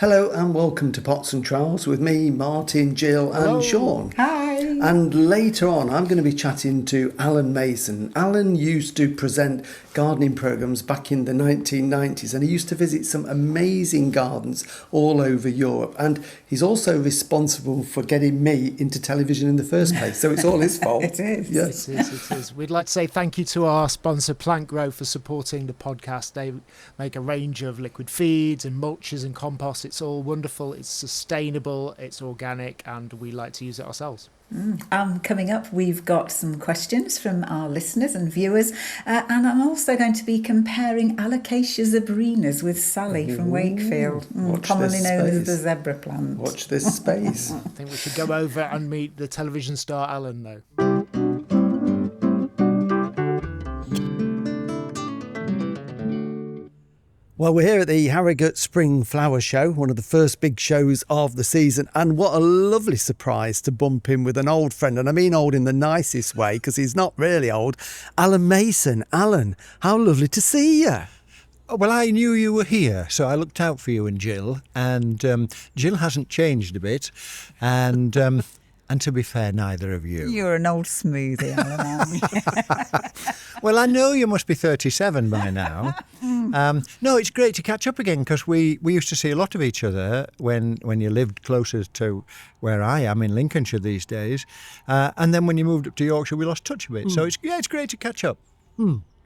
Hello and welcome to Pots and Trowels with me, Martin, Jill and Sean. Hi. And later on I'm going to be chatting to Alan Mason. Alan used to present gardening programmes back in the 1990s and he used to visit some amazing gardens all over Europe, and he's also responsible for getting me into television in the first place, so it's all his fault. It is. Yes. It is. We'd like to say thank you to our sponsor Plant Grow for supporting the podcast. They make a range of liquid feeds and mulches and compost. It's all wonderful, it's sustainable, it's organic, and we like to use it ourselves. Coming up, we've got some questions from our listeners and viewers, and I'm also going to be comparing Alocasia zebrinas with Sally from Wakefield, commonly known as the zebra plant. Watch this space. I think we should go over and meet the television star Alan, though. Well, we're here at the Harrogate Spring Flower Show, one of the first big shows of the season, and what a lovely surprise to bump in with an old friend, and I mean old in the nicest way because he's not really old, Alan Mason. Alan, how lovely to see you. Well, I knew you were here, so I looked out for you and Jill, and Jill hasn't changed a bit, and to be fair, neither of you. You're an old smoothie, Alan. Well, I know you must be 37 by now. No, it's great to catch up again because we used to see a lot of each other when you lived closer to where I am in Lincolnshire these days. And then when you moved up to Yorkshire, we lost touch a bit. So it's great to catch up.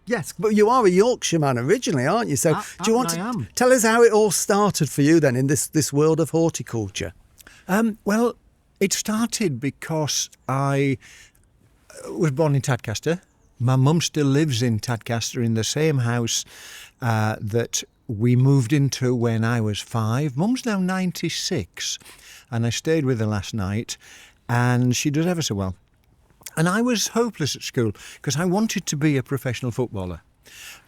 Yes, but you are a Yorkshire man originally, aren't you? So do you want to am. tell us how it all started for you then in this world of horticulture? Well, it started because I was born in Tadcaster. My mum still lives in Tadcaster in the same house that we moved into when I was 5. Mum's now 96 and I stayed with her last night and she does ever so well. And I was hopeless at school because I wanted to be a professional footballer.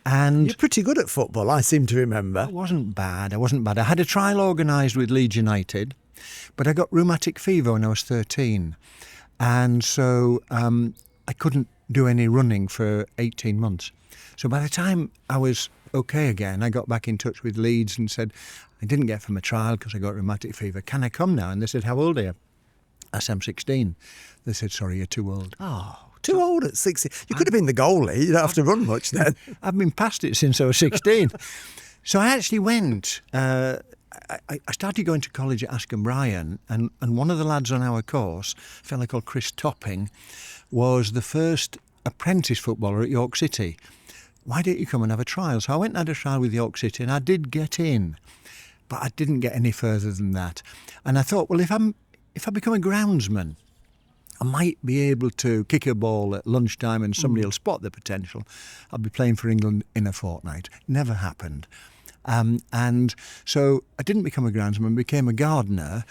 And You're pretty good at football, I seem to remember. I wasn't bad. I had a trial organised with Leeds United, but I got rheumatic fever when I was 13. And so I couldn't do any running for 18 months. So by the time I was okay again, I got back in touch with Leeds and said, I didn't get from a trial because I got rheumatic fever. Can I come now? And they said, how old are you? I said, I'm 16. They said, sorry, you're too old. Oh, too old at 16. You could have been the goalie. You don't have to run much then. I've been past it since I was 16. So I actually went. I started going to college at Askham Bryan, and one of the lads on our course, a fellow called Chris Topping, was the first apprentice footballer at York City. Why don't you come and have a trial? So I went and had a trial with York City, and I did get in, but I didn't get any further than that. And I thought, well, if I become a groundsman, I might be able to kick a ball at lunchtime and somebody will spot the potential. I'll be playing for England in a fortnight. Never happened. And so I didn't become a groundsman, became a gardener,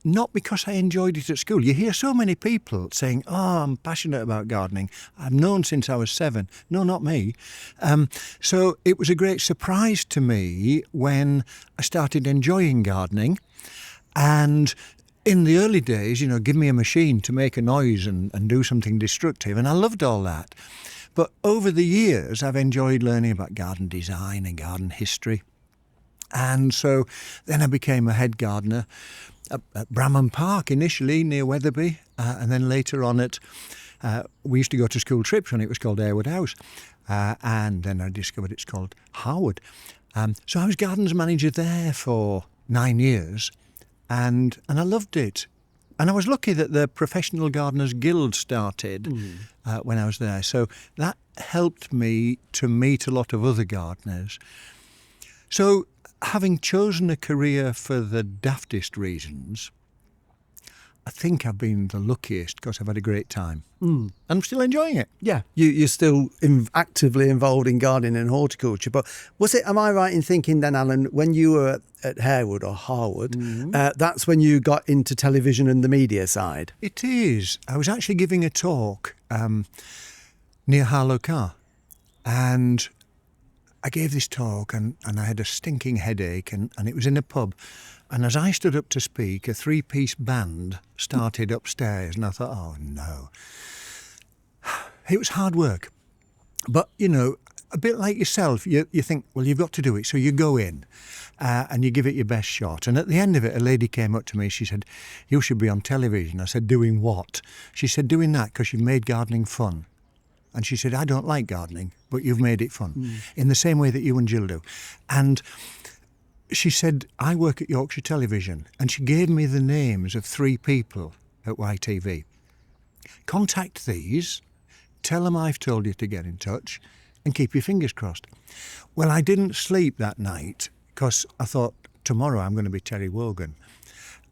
not because I enjoyed it at school. You hear so many people saying, oh, I'm passionate about gardening. I've known since I was 7. No, not me. So it was a great surprise to me when I started enjoying gardening. And in the early days, give me a machine to make a noise and do something destructive. And I loved all that. But over the years, I've enjoyed learning about garden design and garden history. And so then I became a head gardener at Bramham Park initially near Wetherby. And then later on we used to go to school trips when it was called Airwood House. And then I discovered it's called Harwood. So I was gardens manager there for 9 years. And I loved it. And I was lucky that the Professional Gardeners Guild started when I was there. So that helped me to meet a lot of other gardeners. So having chosen a career for the daftest reasons, I think I've been the luckiest because I've had a great time. And I'm still enjoying it. Yeah, you're still actively involved in gardening and horticulture. But am I right in thinking then, Alan, when you were at Harewood or Harwood, that's when you got into television and the media side? It is. I was actually giving a talk near Harlow Car, and I gave this talk and I had a stinking headache and it was in a pub. And as I stood up to speak, a 3-piece band started upstairs and I thought, oh no. It was hard work. But, a bit like yourself, you think, well, you've got to do it. So you go in and you give it your best shot. And at the end of it, a lady came up to me. She said, you should be on television. I said, doing what? She said, doing that because you've made gardening fun. And she said, I don't like gardening, but you've made it fun. In the same way that you and Jill do. And she said, I work at Yorkshire Television. And she gave me the names of 3 people at YTV. Contact these, tell them I've told you to get in touch, and keep your fingers crossed. Well, I didn't sleep that night because I thought, tomorrow I'm going to be Terry Wogan.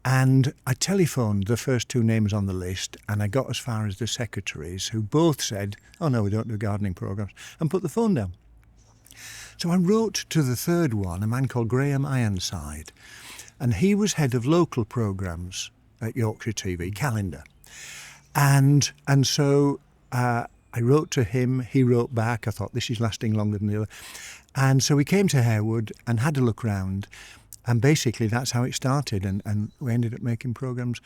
And I telephoned the first 2 names on the list, and I got as far as the secretaries, who both said, oh no, we don't do gardening programmes, and put the phone down. So I wrote to the 3rd one, a man called Graham Ironside, and he was head of local programmes at Yorkshire TV, calendar. And so I wrote to him, he wrote back, I thought this is lasting longer than the other. And so we came to Harewood and had a look round, and basically that's how it started, and we ended up making programmes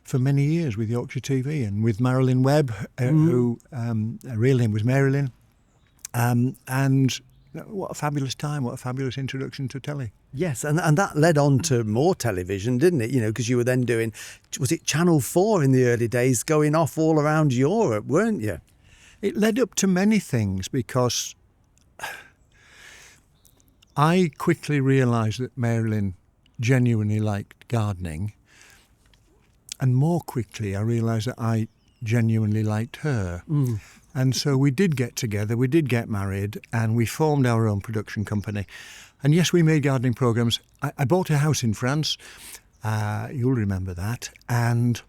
for many years with Yorkshire TV and with Marilyn Webb, who her real name was Marilyn, and what a fabulous time, what a fabulous introduction to telly. Yes, and that led on to more television, didn't it? You know, because you were then doing, was it Channel 4 in the early days, going off all around Europe, weren't you? It led up to many things because I quickly realised that Marilyn genuinely liked gardening, and more quickly I realised that I genuinely liked her. And so we did get together, we did get married, and we formed our own production company. And yes, we made gardening programmes. I bought a house in France, you'll remember that, and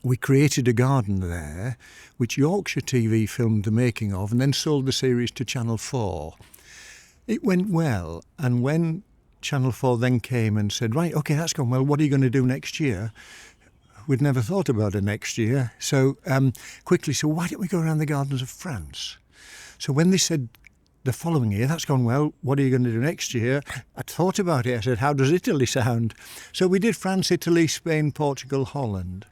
we created a garden there, which Yorkshire TV filmed the making of and then sold the series to Channel 4. It went well, and when Channel 4 then came and said, right, OK, that's gone well, what are you going to do next year? We'd never thought about it next year. So quickly, so why don't we go around the gardens of France? So when they said the following year, that's gone well, what are you going to do next year? I thought about it. I said, how does Italy sound? So we did France, Italy, Spain, Portugal, Holland.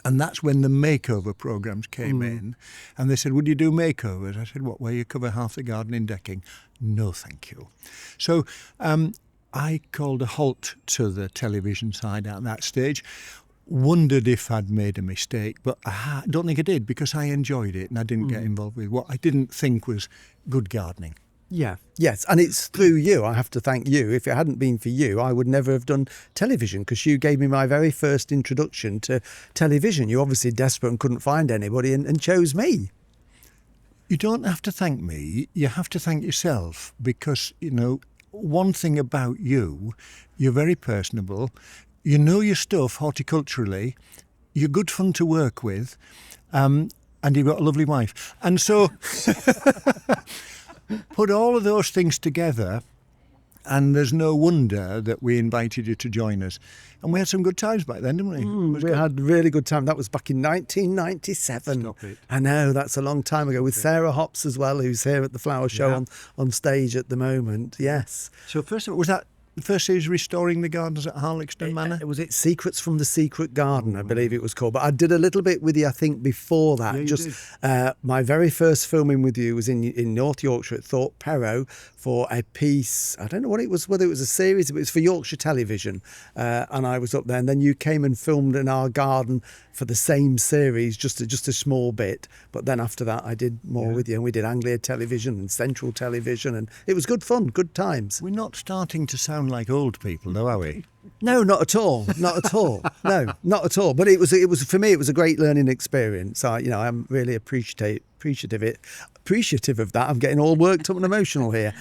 And that's when the makeover programmes came in. And they said, would you do makeovers? I said, what, where you cover half the garden in decking? No, thank you. So I called a halt to the television side at that stage. Wondered if I'd made a mistake, but I don't think I did, because I enjoyed it and I didn't get involved with what I didn't think was good gardening. Yeah. Yes, and it's through you. I have to thank you. If it hadn't been for you, I would never have done television, because you gave me my very first introduction to television. You're obviously desperate and couldn't find anybody and chose me. You don't have to thank me. You have to thank yourself, because, you know, one thing about you, you're very personable. You know your stuff horticulturally, you're good fun to work with, and you've got a lovely wife. And so put all of those things together, and there's no wonder that we invited you to join us. And we had some good times back then, didn't we? We had a really good time. That was back in 1997. Stop it. I know, that's a long time ago, with Sarah Hops as well, who's here at the Flower Show on stage at the moment. Yes. So first of all, was that the first series Restoring the Gardens at Harlexton Manor? Was it Secrets from the Secret Garden, I believe it was called. But I did a little bit with you, I think, before that. Yeah, you did. My very first filming with you was in North Yorkshire at Thorpe Perrow for a piece. I don't know what it was, whether it was a series, but it was for Yorkshire Television. And I was up there, and then you came and filmed in our garden for the same series, just a small bit. But then after that, I did more with you, and we did Anglia Television and Central Television, and it was good fun, good times. We're not starting to sound like old people, though, are we? No, not at all. Not at all. No, not at all. But it was for me. It was a great learning experience. I'm really appreciative of that. I'm getting all worked up and emotional here.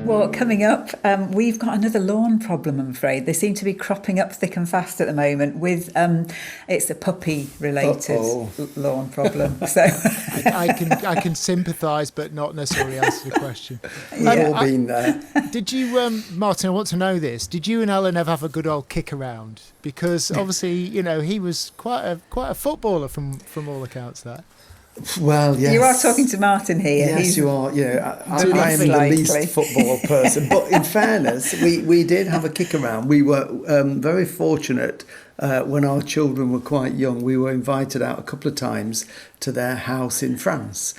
Well, coming up, we've got another lawn problem, I'm afraid. They seem to be cropping up thick and fast at the moment with, it's a puppy-related lawn problem. So I can sympathise, but not necessarily answer the question. We've all been there. Did you, Martin, I want to know this, did you and Alan ever have a good old kick around? Because obviously, you know, he was quite a footballer from all accounts there. Well, yes. You are talking to Martin here. Yes, you are. I am the Likely. least football person. But in fairness, we did have a kick around. We were very fortunate when our children were quite young. We were invited out a couple of times to their house in France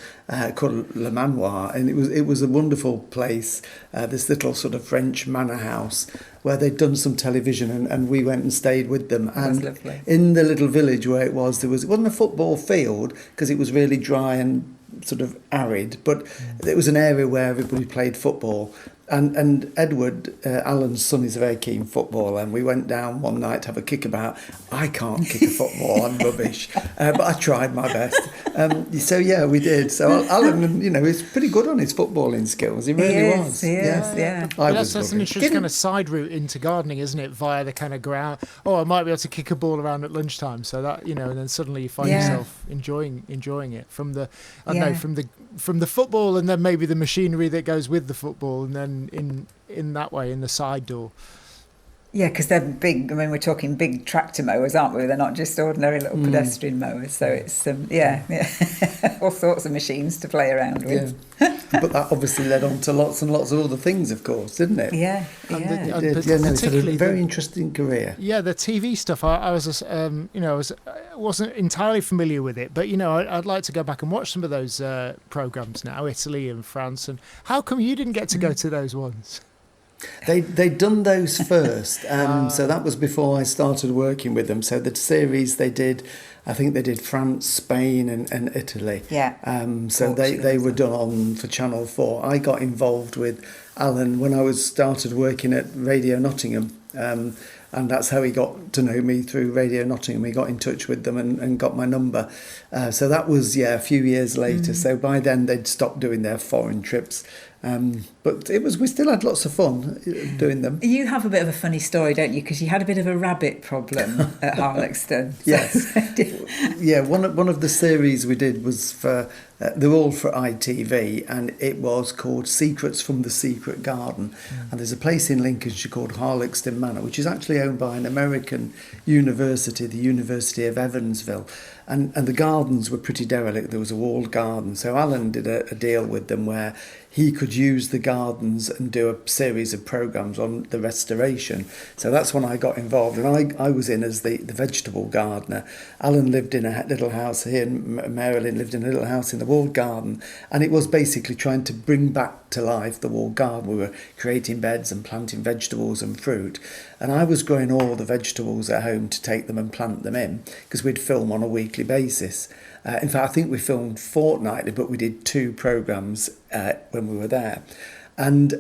called Le Manoir, and it was a wonderful place. This little sort of French manor house where they'd done some television, and we went and stayed with them. And lovely. in the little village where it wasn't a football field because it was really dry and sort of arid, but it was an area where everybody played football. And Edward, Alan's son, is a very keen footballer, and we went down one night to have a kickabout. I can't kick a football, I'm rubbish, but I tried my best. So yeah, we did. So Alan, he's pretty good on his footballing skills. He really was. He is, yeah. That's an interesting kind of side route into gardening, isn't it? Via the kind of ground. Oh, I might be able to kick a ball around at lunchtime. So that and then suddenly you find yourself enjoying it from the from the football, and then maybe the machinery that goes with the football, and then in that way in the side door. Yeah, because they're big. I mean, we're talking big tractor mowers, aren't we? They're not just ordinary little pedestrian mowers. So it's all sorts of machines to play around with. Yeah. But that obviously led on to lots and lots of other things, of course, didn't it? Yeah. It's had a very interesting career. Yeah, the TV stuff. I wasn't entirely familiar with it, but I'd like to go back and watch some of those programs now, Italy and France. And how come you didn't get to go to those ones? They'd done those first, so that was before I started working with them. So the series they did, I think they did France, Spain and Italy. Yeah. So they were done on for Channel 4. I got involved with Alan when I started working at Radio Nottingham, and that's how he got to know me, through Radio Nottingham. He got in touch with them and got my number. So that was a few years later. So by then they'd stopped doing their foreign trips. But we still had lots of fun doing them. You have a bit of a funny story, don't you? Because you had a bit of a rabbit problem at Harlexton. Yes. Yeah, one of the series we did was for, they're all for ITV, and it was called Secrets from the Secret Garden. And there's a place in Lincolnshire called Harlexton Manor, which is actually owned by an American university, the University of Evansville. And the gardens were pretty derelict. There was a walled garden. So Alan did a deal with them where he could use the gardens and do a series of programmes on the restoration. So that's when I got involved. And I was in as the vegetable gardener. Alan lived in a little house here in Maryland, lived in a little house in the walled garden. And it was basically trying to bring back to life the walled garden. We were creating beds and planting vegetables and fruit. And I was growing all the vegetables at home to take them and plant them in, because we'd film on a weekly basis. In fact, I think we filmed fortnightly, but we did 2 programmes when we were there. And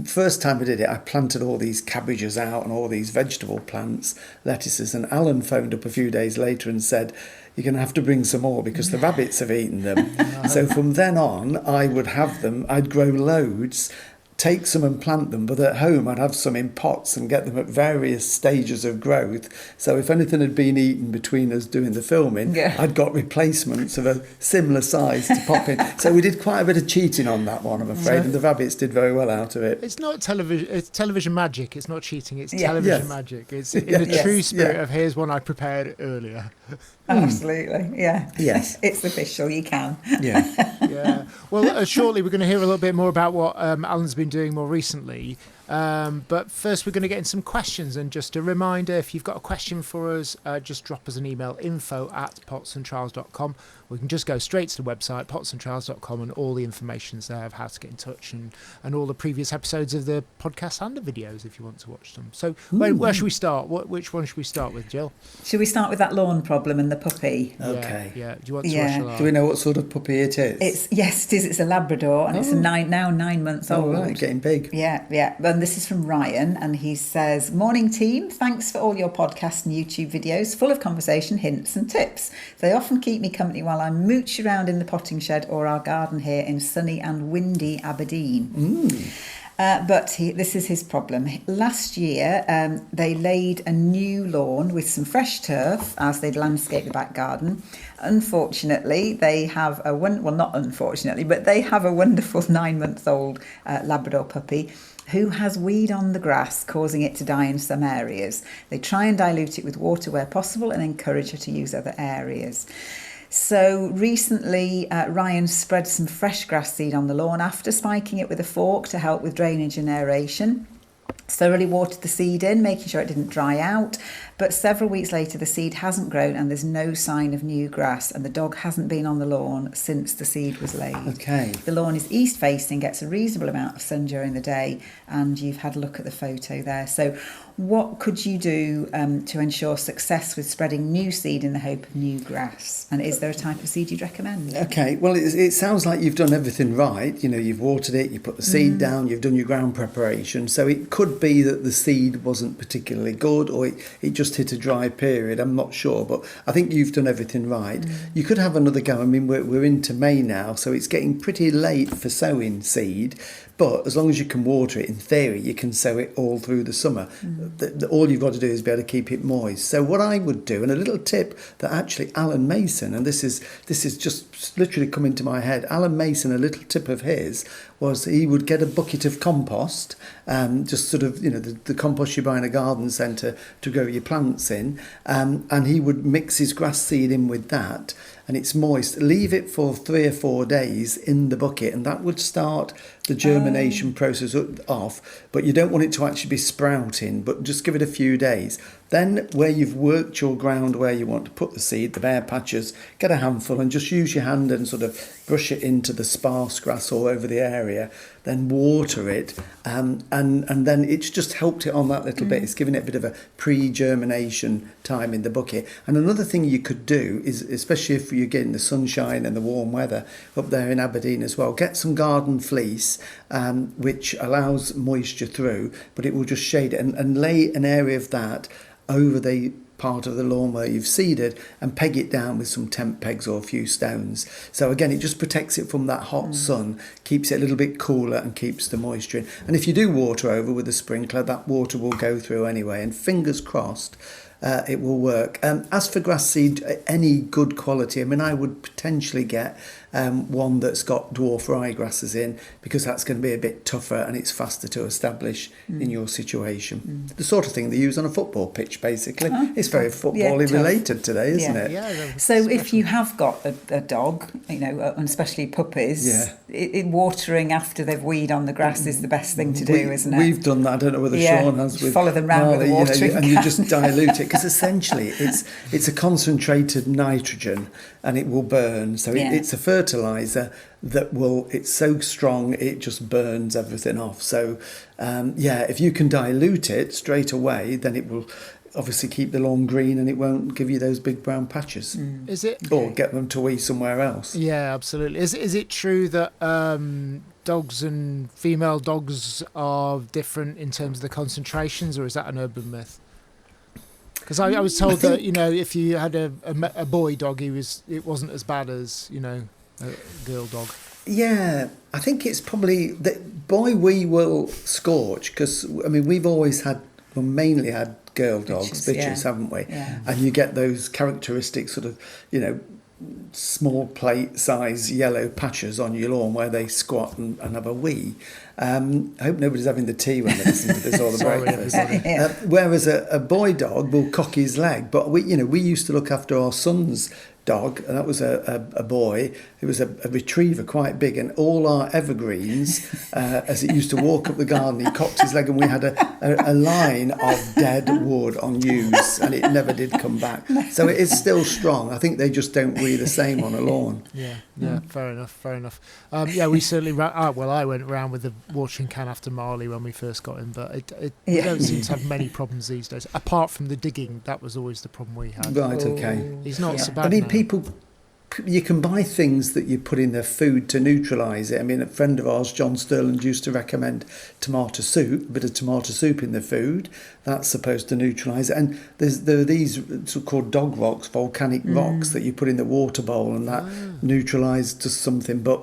first time I did it, I planted all these cabbages out and all these vegetable plants, lettuces. And Alan phoned up a few days later and said, "You're going to have to bring some more because the rabbits have eaten them." So from then on, I would have them. I'd grow loads, take some and plant them, but at home I'd have some in pots and get them at various stages of growth. So if anything had been eaten between us doing the filming, I'd got replacements of a similar size to pop in. So we did quite a bit of cheating on that one, I'm afraid, and the rabbits did very well out of it. It's not television. It's television magic. It's not cheating. It's television magic. It's in the true spirit of here's one I prepared earlier. Absolutely, yeah. Yes. It's official, you can. Yeah. Well, shortly we're going to hear a little bit more about what Alan's been doing more recently. But first we're going to get in some questions, and just a reminder, if you've got a question for us, just drop us an email, info@potsandtrowels.com. We can just go straight to the website, potsandtrowels.com, and all the information's there of how to get in touch, and all the previous episodes of the podcast and the videos if you want to watch them. So where should we start? Which one should we start with, Jill? Should we start with that lawn problem and the puppy? Okay. Yeah. Do you want to watch the Do we know what sort of puppy it is? It is. It's a Labrador, and it's now 9 months old. Oh, right, getting big. Yeah. And this is from Ryan, and he says, "Morning team, thanks for all your podcasts and YouTube videos, full of conversation, hints and tips. They often keep me company while I mooch around in the potting shed or our garden here in sunny and windy Aberdeen." But this is his problem. Last year, they laid a new lawn with some fresh turf as they'd landscaped the back garden. Unfortunately, they have not unfortunately, but they have a wonderful 9-month-old Labrador puppy who has weed on the grass, causing it to die in some areas. They try and dilute it with water where possible and encourage her to use other areas. So recently, Ryan spread some fresh grass seed on the lawn after spiking it with a fork to help with drainage and aeration. Thoroughly watered the seed in, making sure it didn't dry out. But several weeks later, the seed hasn't grown and there's no sign of new grass, and the dog hasn't been on the lawn since the seed was laid. Okay. The lawn is east facing, gets a reasonable amount of sun during the day, and you've had a look at the photo there. So what could you do to ensure success with spreading new seed in the hope of new grass? And is there a type of seed you'd recommend? Okay, well, it sounds like you've done everything right. You know, you've watered it, you put the seed down, you've done your ground preparation. So it could be that the seed wasn't particularly good, or it just hit a dry period. I'm not sure, but I think you've done everything right. You could have another go. I mean, we're into May now, so it's getting pretty late for sowing seed. But as long as you can water it, in theory, you can sow it all through the summer. All you've got to do is be able to keep it moist. So what I would do, and a little tip that actually Alan Mason, and this is just literally come into my head, Alan Mason, a little tip of his was he would get a bucket of compost, just sort of, you know, the compost you buy in a garden centre to grow your plants in, and he would mix his grass seed in with that, and it's moist. Leave it for 3 or 4 days in the bucket, and that would start the germination process off. But you don't want it to actually be sprouting, but just give it a few days. Then where you've worked your ground where you want to put the seed, the bare patches, get a handful and just use your hand and sort of brush it into the sparse grass all over the area. Then water it, and then it's just helped it on that little bit. It's given it a bit of a pre-germination time in the bucket. And another thing you could do is, especially if you're getting the sunshine and the warm weather up there in Aberdeen as well, get some garden fleece, which allows moisture through, but it will just shade it, and lay an area of that over the part of the lawn where you've seeded, and peg it down with some tent pegs or a few stones. So again, it just protects it from that hot sun, keeps it a little bit cooler and keeps the moisture in. And if you do water over with a sprinkler, that water will go through anyway, and fingers crossed it will work. As for grass seed, any good quality, I mean, I would potentially get one that's got dwarf ryegrasses in, because that's going to be a bit tougher and it's faster to establish in your situation. The sort of thing they use on a football pitch, basically. It's very football-y related today, isn't it? Yeah, so if you have got a dog, you know, and especially puppies, watering after they've weed on the grass is the best thing to do, isn't it? We've done that. I don't know whether Sean has. With follow them round with a watering and you just dilute it, because essentially it's a concentrated nitrogen and it will burn. So it's a fertiliser that it's so strong it just burns everything off. So if you can dilute it straight away, then it will obviously keep the lawn green and it won't give you those big brown patches. Is it? Or get them to wee somewhere else. Yeah, absolutely. Is it true that dogs and female dogs are different in terms of the concentrations, or is that an urban myth? Because I was told that, you know, if you had a boy dog, it wasn't as bad as, you know, a girl dog. Yeah, I think it's probably that boy we will scorch, because I mean we've mainly had girl dogs, bitches, haven't we? Yeah. And you get those characteristic sort of, you know, small plate size yellow patches on your lawn where they squat and have a wee. I hope nobody's having the tea when they listen to this or the breakfast. Whereas a boy dog will cock his leg, but we used to look after our son's dog, and that was a boy. It was a retriever, quite big, and all our evergreens, as it used to walk up the garden, he cocked his leg, and we had a line of dead wood on yews, and it never did come back. So it is still strong. I think they just don't weigh the same on a lawn. Yeah, fair enough. We certainly I went around with the watering can after Marley when we first got him, but it don't seem to have many problems these days, apart from the digging. That was always the problem we had. Right, okay. He's not so bad. I mean, now. you can buy things that you put in their food to neutralise it. I mean, a friend of ours, John Sterland, used to recommend tomato soup, a bit of tomato soup in the food. That's supposed to neutralise it. And there are these so-called dog rocks, volcanic rocks, that you put in the water bowl, and that neutralises something. But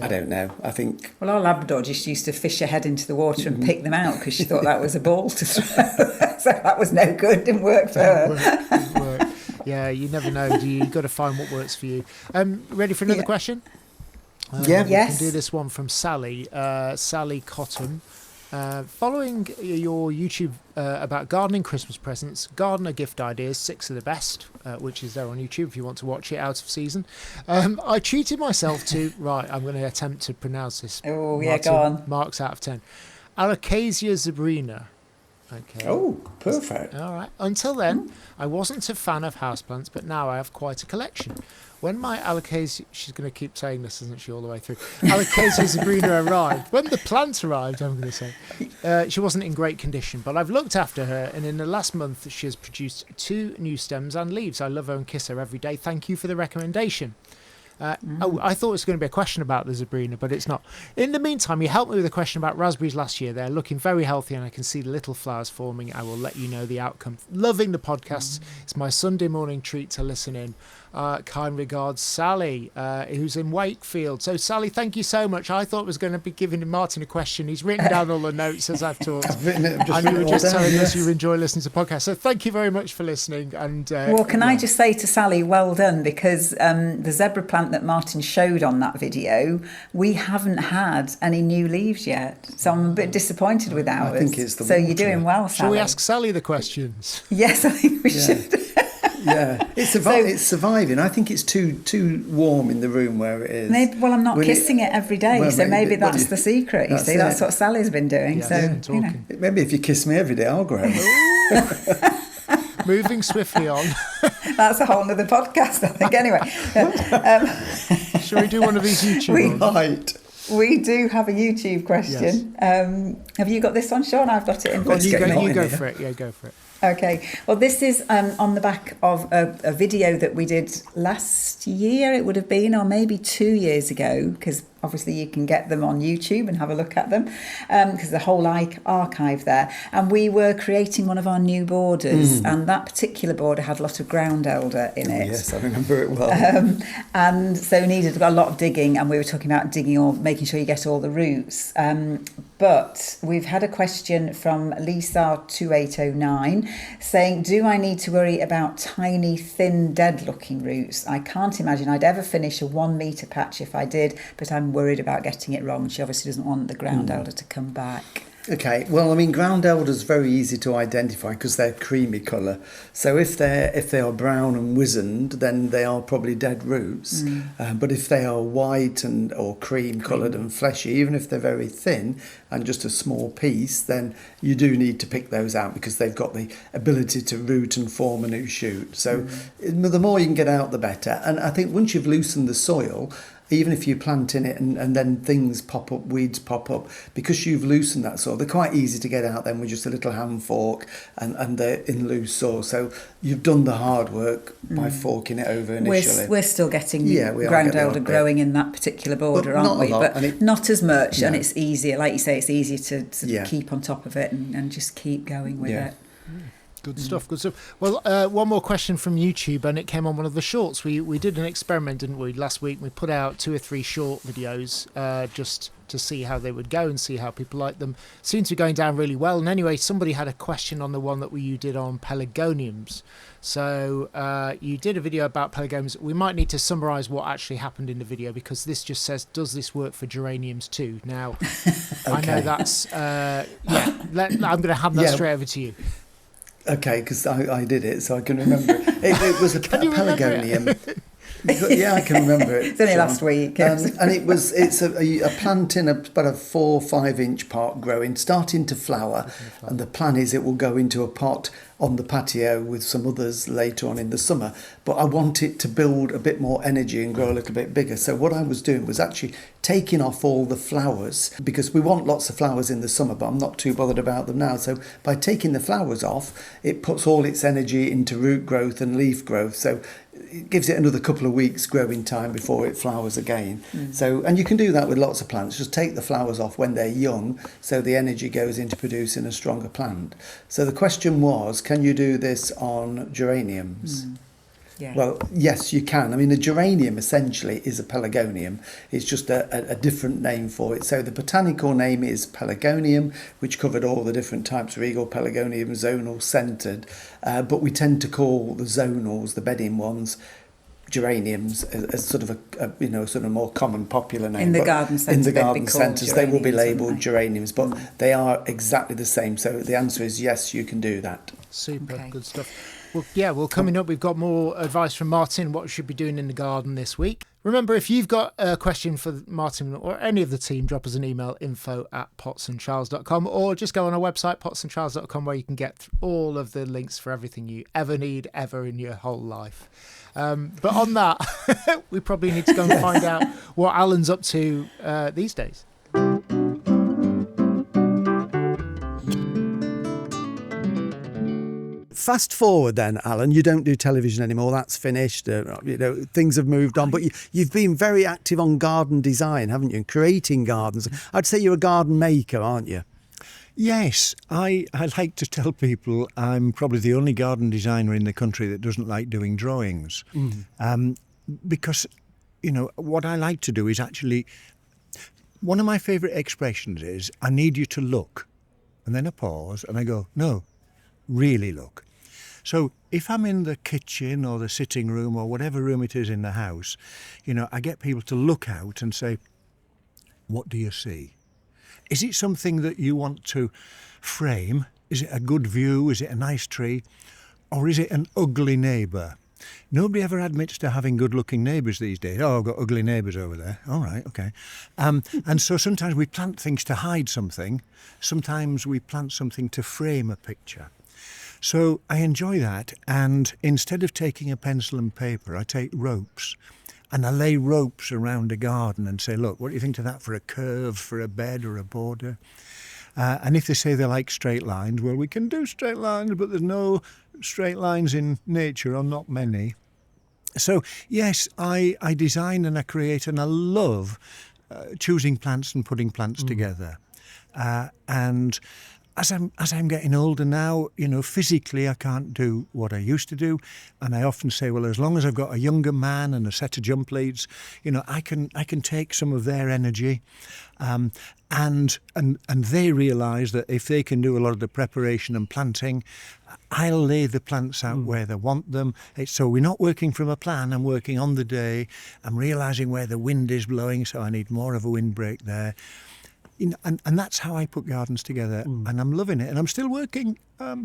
I don't know. I think... Well, our Labrador just used to fish her head into the water and pick them out because she thought that was a ball to throw. So that was no good. Didn't work for her. Didn't work. Yeah, you never know. You've got to find what works for you. Ready for another question? Yeah. We can do this one from Sally. Sally Cotton. Following your YouTube about gardening Christmas presents, gardener gift ideas, 6 of the best, which is there on YouTube if you want to watch it out of season. I treated myself to, right, I'm going to attempt to pronounce this. Oh, yeah, go on. Marks out of 10. Alocasia zebrina. Okay. Oh, perfect. All right. Until then, I wasn't a fan of houseplants, but now I have quite a collection. When my Alocasia, she's going to keep saying this, isn't she, all the way through? Alocasia zebrina arrived. When the plant arrived, I'm going to say, she wasn't in great condition, but I've looked after her, and in the last month, she has produced 2 new stems and leaves. I love her and kiss her every day. Thank you for the recommendation. Oh, I thought it was going to be a question about the zebrina, but it's not. In the meantime, you helped me with a question about raspberries last year. They're looking very healthy and I can see the little flowers forming. I will let you know the outcome. Loving the podcasts. It's my Sunday morning treat to listen in. Kind regards, Sally, who's in Wakefield. So, Sally, thank you so much. I thought I was going to be giving Martin a question. He's written down all the notes as I've talked. And you were just telling us you enjoy listening to podcasts. So thank you very much for listening. And well, can I just say to Sally, well done, because the zebra plant that Martin showed on that video, we haven't had any new leaves yet. So I'm a bit disappointed with ours. I think it's the So water. you're doing well, Sally. Shall we ask Sally the questions? Yes, I think we should. Yeah, it's surviving. I think it's too warm in the room where it is. Well, I'm not kissing it every day, well, so maybe well, that's the secret. You see, that's what Sally's been doing. Yes, so, you know. Maybe if you kiss me every day, I'll grow. Moving swiftly on. That's a whole other podcast, I think. Anyway. Shall we do one of these YouTube ones? Right. We do have a YouTube question. Yes. Have you got this one, Sean? I've got it in Well, front you of me. go for it. Yeah, go for it. Okay. Well, this is on the back of a video that we did last year, it would have been, or maybe 2 years ago, because obviously you can get them on YouTube and have a look at them, because the whole archive there. And we were creating one of our new borders, and that particular border had a lot of ground elder in it. Yes, I remember it well. And so needed a lot of digging, and we were talking about digging or making sure you get all the roots. But we've had a question from Lisa2809 saying, do I need to worry about tiny, thin, dead-looking roots? I can't imagine I'd ever finish a 1 metre patch if I did, but I'm worried about getting it wrong. She obviously doesn't want the ground elder to come back. Okay, well, I mean, ground elder's very easy to identify because they're creamy colour. So if they are brown and wizened, then they are probably dead roots. But if they are white or cream coloured and fleshy, even if they're very thin and just a small piece, then you do need to pick those out because they've got the ability to root and form a new shoot. So the more you can get out, the better. And I think once you've loosened the soil, even if you plant in it and then things pop up, weeds pop up, because you've loosened that soil, they're quite easy to get out then with just a little hand fork and they're in loose soil. So you've done the hard work by forking it over initially. We're still getting we ground elder growing in that particular border, aren't we? But not as much, and it's easier. Like you say, it's easier to keep on top of it and just keep going with it. Good stuff. Well, one more question from YouTube, and it came on one of the shorts. We did an experiment, didn't we, last week? We put out 2 or 3 short videos just to see how they would go and see how people liked them. Seemed to be going down really well. And anyway, somebody had a question on the one that you did on pelargoniums. So you did a video about pelargoniums. We might need to summarise what actually happened in the video, because this just says, does this work for geraniums too? Now, I know that's... I'm going to hand that straight over to you. Okay, because I did it, so I can remember it. It was a pelargonium. Yeah, I can remember it. It's only last week. And it's a plant in about a 4 or 5 inch pot growing, starting to flower. And the plan is it will go into a pot on the patio with some others later on in the summer. But I want it to build a bit more energy and grow a little bit bigger. So what I was doing was actually taking off all the flowers, because we want lots of flowers in the summer, but I'm not too bothered about them now. So by taking the flowers off, it puts all its energy into root growth and leaf growth. So it gives it another couple of weeks growing time before it flowers again. So, and you can do that with lots of plants. Just take the flowers off when they're young, so the energy goes into producing a stronger plant. So the question was, can you do this on geraniums? Yeah. Well, yes, you can. I mean, a geranium essentially is a pelargonium. It's just a different name for it. So the botanical name is pelargonium, which covered all the different types: regal, pelargonium, zonal, centred. But we tend to call the zonals, the bedding ones, geraniums as sort of a sort of more common popular name. In the But garden centre, in the they'd be garden called centres, they will be geraniums, labelled wouldn't they? geraniums, but they are exactly the same. So the answer is yes, you can do that. Super, Okay. good stuff. Well, coming up, we've got more advice from Martin, what we should be doing in the garden this week. Remember, if you've got a question for Martin or any of the team, drop us an email, info@potsandtrowels.com, or just go on our website, potsandtrowels.com, where you can get all of the links for everything you ever need, ever in your whole life. But on that, we probably need to go and find out what Alan's up to these days. Fast forward then, Alan, you don't do television anymore, that's finished, things have moved on, but you've been very active on garden design, haven't you, and creating gardens. I'd say you're a garden maker, aren't you? Yes, I like to tell people I'm probably the only garden designer in the country that doesn't like doing drawings. Because, what I like to do is actually, one of my favourite expressions is, I need you to look. And then I pause and I go, no, really look. So if I'm in the kitchen or the sitting room or whatever room it is in the house, I get people to look out and say, what do you see? Is it something that you want to frame? Is it a good view? Is it a nice tree? Or is it an ugly neighbour? Nobody ever admits to having good-looking neighbours these days. Oh, I've got ugly neighbours over there. All right, okay. And so sometimes we plant things to hide something. Sometimes we plant something to frame a picture. So I enjoy that, and instead of taking a pencil and paper, I take ropes, and I lay ropes around a garden and say, look, what do you think of that for a curve, for a bed or a border? And if they say they like straight lines, well, we can do straight lines, but there's no straight lines in nature, or not many. So, yes, I design and I create, and I love choosing plants and putting plants together. And as I'm getting older now, physically I can't do what I used to do, and I often say, well, as long as I've got a younger man and a set of jump leads, I can take some of their energy, and they realise that if they can do a lot of the preparation and planting, I'll lay the plants out where they want them. So we're not working from a plan. I'm working on the day. I'm realising where the wind is blowing, so I need more of a windbreak there. And that's how I put gardens together, and I'm loving it. And I'm still working a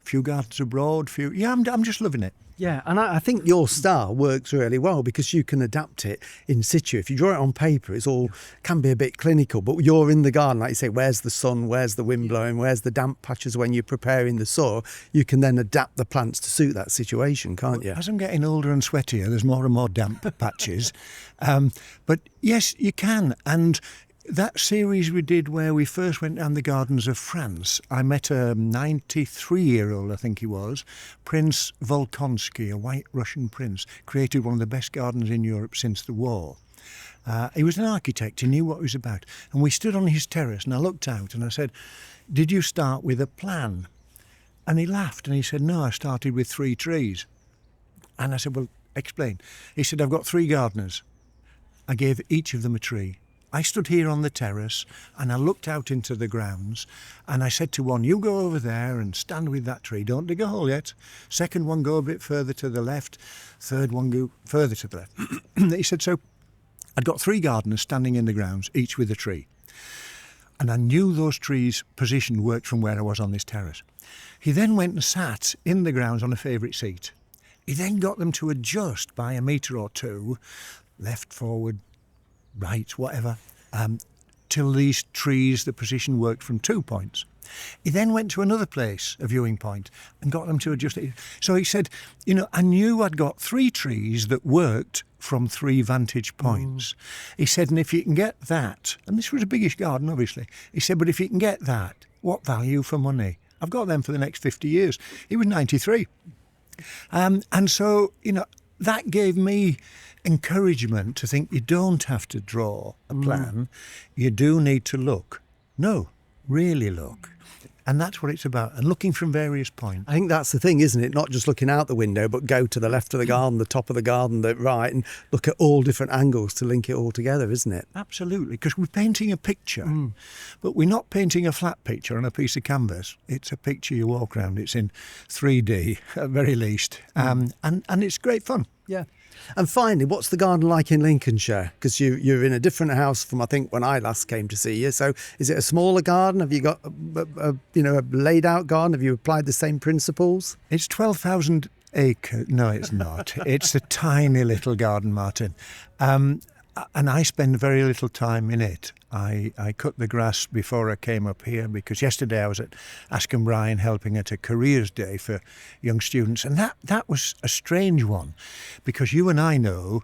few gardens abroad, I'm just loving it. Yeah, and I think your style works really well because you can adapt it in situ. If you draw it on paper, it's all can be a bit clinical, but you're in the garden, like you say, where's the sun, where's the wind blowing, where's the damp patches when you're preparing the soil, you can then adapt the plants to suit that situation, can't you? As I'm getting older and sweatier, there's more and more damp patches. But yes, you can. And that series we did where we first went down the gardens of France, I met a 93-year-old, I think he was, Prince Volkonsky, a white Russian prince, created one of the best gardens in Europe since the war. He was an architect, he knew what he was about. And we stood on his terrace and I looked out and I said, did you start with a plan? And he laughed and he said, no, I started with 3 trees. And I said, well, explain. He said, I've got 3 gardeners. I gave each of them a tree. I stood here on the terrace and I looked out into the grounds and I said to one, you go over there and stand with that tree, don't dig a hole yet. Second one, go a bit further to the left. Third one, go further to the left. He said, so I'd got 3 gardeners standing in the grounds, each with a tree. And I knew those trees' position worked from where I was on this terrace. He then went and sat in the grounds on a favourite seat. He then got them to adjust by a metre or 2, left, forward, right, whatever, till these trees, the position worked from 2 points. He then went to another place, a viewing point, and got them to adjust it. So he said, I knew I'd got 3 trees that worked from 3 vantage points. He said, and if you can get that, and this was a biggish garden, obviously, he said, but if you can get that, what value for money? I've got them for the next 50 years. He was 93. And so, that gave me encouragement to think you don't have to draw a plan. You do need to look. No, really look. And that's what it's about, and looking from various points. I think that's the thing, isn't it? Not just looking out the window, but go to the left of the garden, the top of the garden, the right, and look at all different angles to link it all together, isn't it? Absolutely, because we're painting a picture, but we're not painting a flat picture on a piece of canvas. It's a picture you walk around. It's in 3D, at very least, and it's great fun. Yeah. And finally, what's the garden like in Lincolnshire? Because you're in a different house from, I think, when I last came to see you. So is it a smaller garden? Have you got a laid out garden? Have you applied the same principles? It's 12,000 acres. No, it's not. It's a tiny little garden, Martin. And I spend very little time in it. I cut the grass before I came up here because yesterday I was at Ashcombe Bryan helping at a careers day for young students. And that was a strange one because you and I know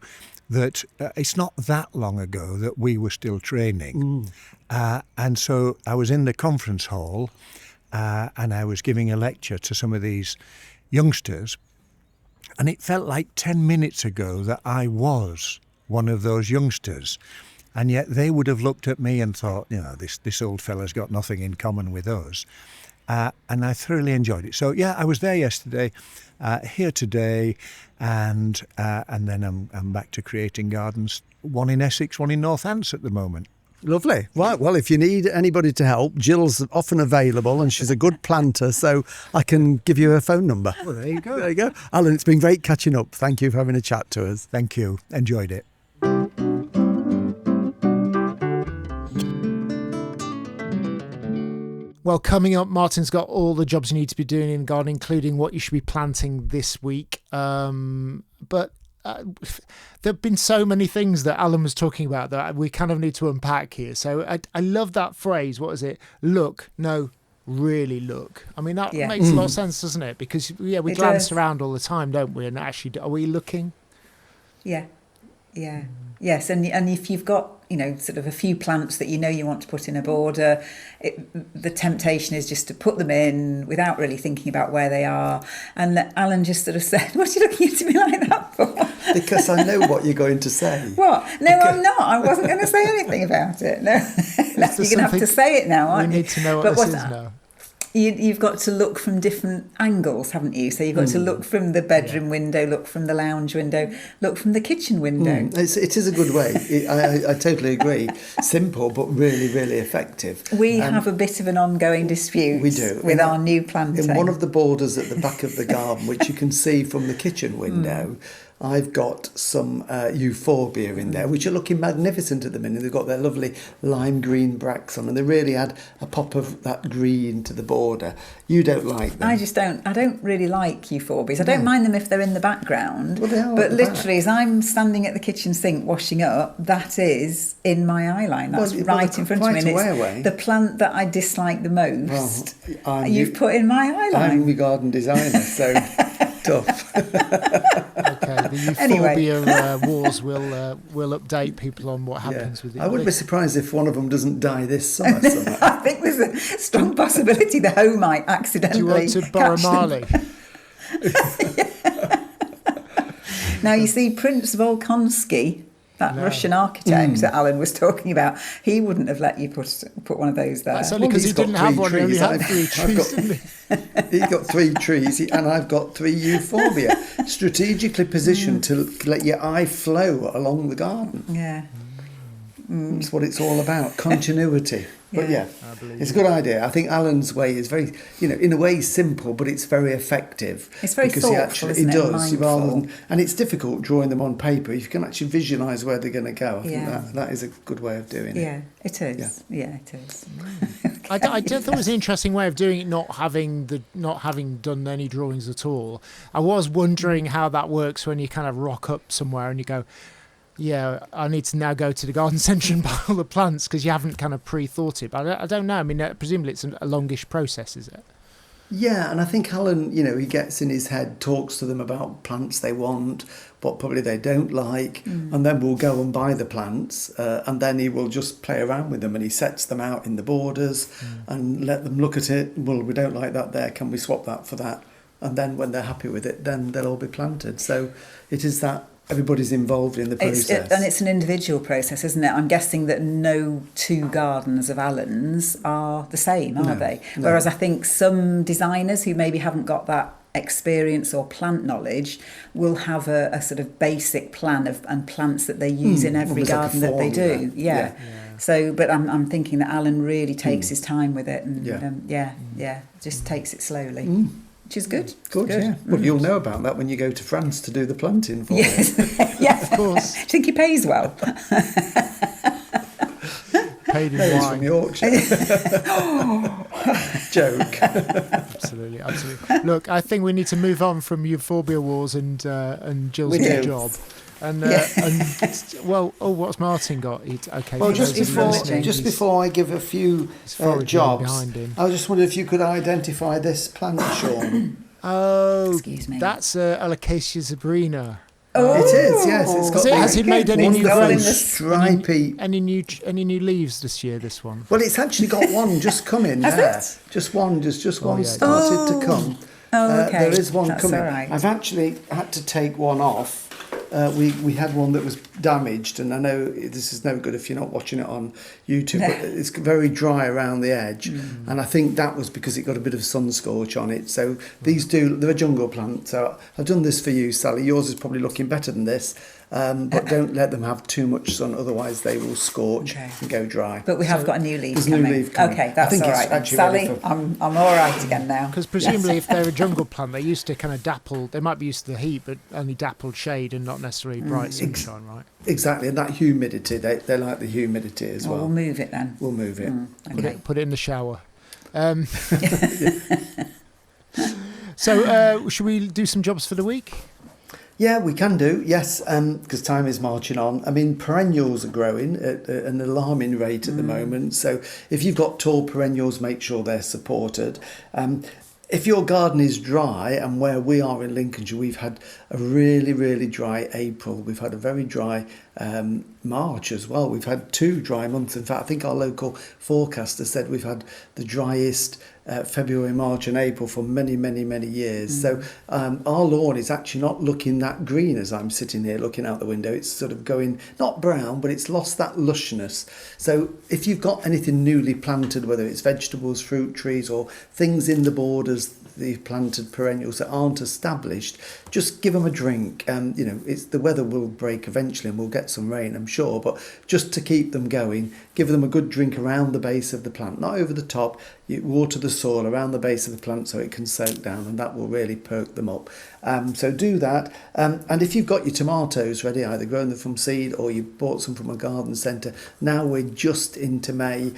that it's not that long ago that we were still training. And so I was in the conference hall and I was giving a lecture to some of these youngsters. And it felt like 10 minutes ago that I was one of those youngsters. And yet they would have looked at me and thought, this old fella's got nothing in common with us. And I thoroughly enjoyed it. So, I was there yesterday, here today, and then I'm back to creating gardens, one in Essex, one in Northants at the moment. Lovely. Right, well, if you need anybody to help, Jill's often available and she's a good planter, so I can give you her phone number. Well, there you go. There you go. Alan, it's been great catching up. Thank you for having a chat to us. Thank you. Enjoyed it. Well, coming up, Martin's got all the jobs you need to be doing in the garden, including what you should be planting this week. But there have been so many things that Alan was talking about that we kind of need to unpack here. So I love that phrase. What is it? Look, no, really look. I mean, that makes a lot of sense, doesn't it? Because, we glance around all the time, don't we? And actually, are we looking? Yeah. Yes, and if you've got, sort of a few plants that you want to put in a border, the temptation is just to put them in without really thinking about where they are. And Alan just sort of said, "What are you looking at me like that for?" Because I know what you're going to say. What? No, I'm not. I wasn't going to say anything about it. No, you're going to have to say it now, aren't you? We need to know what this is now. You've got to look from different angles, haven't you? So you've got to look from the bedroom window, look from the lounge window, look from the kitchen window. It is a good way. I totally agree. Simple, but really, really effective. We have a bit of an ongoing dispute with our new planting. In one of the borders at the back of the garden, which you can see from the kitchen window, I've got some euphorbia in there, which are looking magnificent at the minute. They've got their lovely lime green bracts on, and they really add a pop of that green to the border. You don't like them. I don't really like euphorbias. I don't mind them if they're in the background. Well, they are but literally, as I'm standing at the kitchen sink washing up, that is in my eye line. That's right in front of me. And it's the plant that I dislike the most. Well, you've put in my eye line. I'm the garden designer, so tough. Okay, the euphorbia wars will update people on what happens with it. I wouldn't be surprised if one of them doesn't die this summer. I think there's a strong possibility the hoe might accidentally. Do you want to borrow Marley? Now you see, Prince Volkonsky, that Russian architect that Alan was talking about, he wouldn't have let you put one of those there. That's only because he didn't have one. He only had 3 trees. He's got 3 trees and I've got 3 euphorbia, strategically positioned to let your eye flow along the garden. Yeah. That's what it's all about, continuity. But it's a good idea. I think Alan's way is very, in a way simple, but it's very effective. It's very thoughtful, isn't it? Does, and it's difficult drawing them on paper. If you can actually visualise where they're going to go, I think that is a good way of doing it. Yeah, it is. Yeah, it is. I thought it was an interesting way of doing it, not having done any drawings at all. I was wondering how that works when you kind of rock up somewhere and you go, I need to now go to the garden centre and buy all the plants because you haven't kind of pre-thought it. But I don't know. I mean, presumably it's a longish process, is it? Yeah, and I think Alan, he gets in his head, talks to them about plants they want, what probably they don't like, and then we'll go and buy the plants, and then he will just play around with them and he sets them out in the borders and let them look at it. Well, we don't like that there. Can we swap that for that? And then when they're happy with it, then they'll all be planted. So it is that everybody's involved in the process. And it's an individual process, isn't it? I'm guessing that no 2 gardens of Alan's are the same, are they? No. Whereas I think some designers who maybe haven't got that experience or plant knowledge will have a sort of basic plan and plants that they use in every garden that they do. Yeah. So, but I'm thinking that Alan really takes his time with it and just takes it slowly. which is good. Good, yeah. Well, you'll know about that when you go to France to do the planting for Yes, yeah, Of course. Do you think he pays well? Paid in it. From wine. Yorkshire. Joke. Absolutely. Look, I think we need to move on from Euphorbia Wars and Jill's We new do. job. What's Martin got? Well, he just knows he's listening. just before I give a few He's foraging jobs, behind him. I just wondered if you could identify this plant, Sean. Oh, Excuse me. that's Alocasia zebrina. Oh, It is, yes. It's got Has it made any new wonderful growth? stripy. Any new leaves this year? This one. Well, it's actually got one just coming Has there. it? Just one yeah. started to come. Okay. There is one That's coming. all right. I've actually had to take one off. We had one that was damaged, and I know this is no good if you're not watching it on YouTube, but it's very dry around the edge, and I think that was because it got a bit of sun scorch on it. So they're a jungle plant. So I've done this for you, Sally. Yours is probably looking better than this. But don't let them have too much sun, otherwise they will scorch and go dry. But we have got a new leaf there's coming. new leaf coming. Okay, I that's think all it's right. Then. actually Sally, ready for- I'm all right again now. Because presumably, if they're a jungle plant, they used to kind of dapple. They might be used to the heat, but only dappled shade and not necessarily bright sunshine, right? Exactly, and that humidity, they like the humidity as well. We'll move it then. We'll move it. Okay. Put it in the shower. So, should we do some jobs for the week? Yeah, we can do, yes, because time is marching on. I mean, perennials are growing at an alarming rate at the moment. So if you've got tall perennials, make sure they're supported. If your garden is dry, and where we are in Lincolnshire, we've had a really, really dry April. We've had a very dry March as well. We've had 2 dry months. In fact, I think our local forecaster said we've had the driest February, March and April for many, many, many years. So our lawn is actually not looking that green as I'm sitting here looking out the window. It's sort of going, not brown, but it's lost that lushness. So if you've got anything newly planted, whether it's vegetables, fruit trees or things in the borders, the planted perennials that aren't established, just give them a drink. It's the weather will break eventually and we'll get some rain, I'm sure, but just to keep them going, give them a good drink around the base of the plant, not over the top. You water the soil around the base of the plant so it can soak down, and that will really perk them up. So do that. And if you've got your tomatoes ready, either grown them from seed or you bought some from a garden centre, now we're just into May,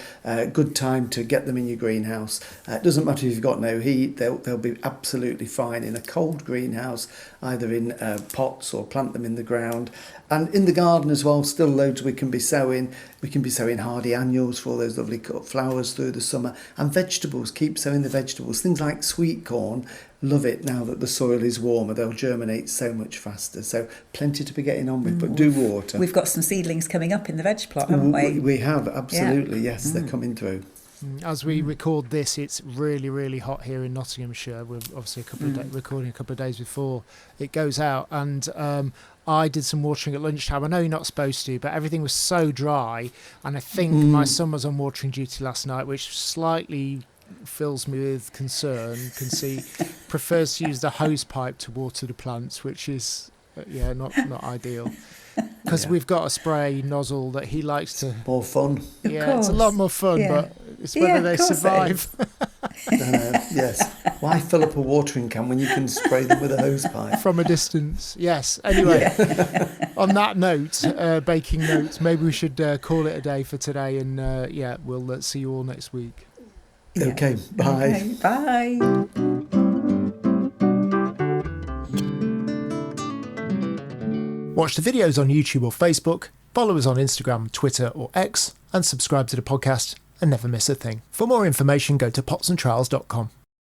good time to get them in your greenhouse. It doesn't matter if you've got no heat, they'll be absolutely fine in a cold greenhouse, either in pots or plant them in the ground. And in the garden as well, still loads we can be sowing. We can be sowing hardy annuals for all those lovely cut flowers through the summer. And vegetables, keep sowing the vegetables. Things like sweet corn, love it now that the soil is warmer. They'll germinate so much faster. So plenty to be getting on with, but do water. We've got some seedlings coming up in the veg plot, haven't we? We have, absolutely, yes. They're coming through. As we record this, it's really, really hot here in Nottinghamshire. We're obviously recording a couple of days before it goes out, and I did some watering at lunchtime. I know you're not supposed to, but everything was so dry, and I think my son was on watering duty last night, which slightly fills me with concern. Can see prefers to use the hose pipe to water the plants, which is not ideal. Because we've got a spray nozzle that he likes to. More fun. Yeah, it's a lot more fun, but it's whether they survive. Yes. Why fill up a watering can when you can spray them with a hose pipe? From a distance, yes. Anyway, on that note, baking note, maybe we should call it a day for today, and we'll see you all next week. Okay, bye. Okay, bye. Watch the videos on YouTube or Facebook, follow us on Instagram, Twitter or X, and subscribe to the podcast and never miss a thing. For more information, go to potsandtrowels.com.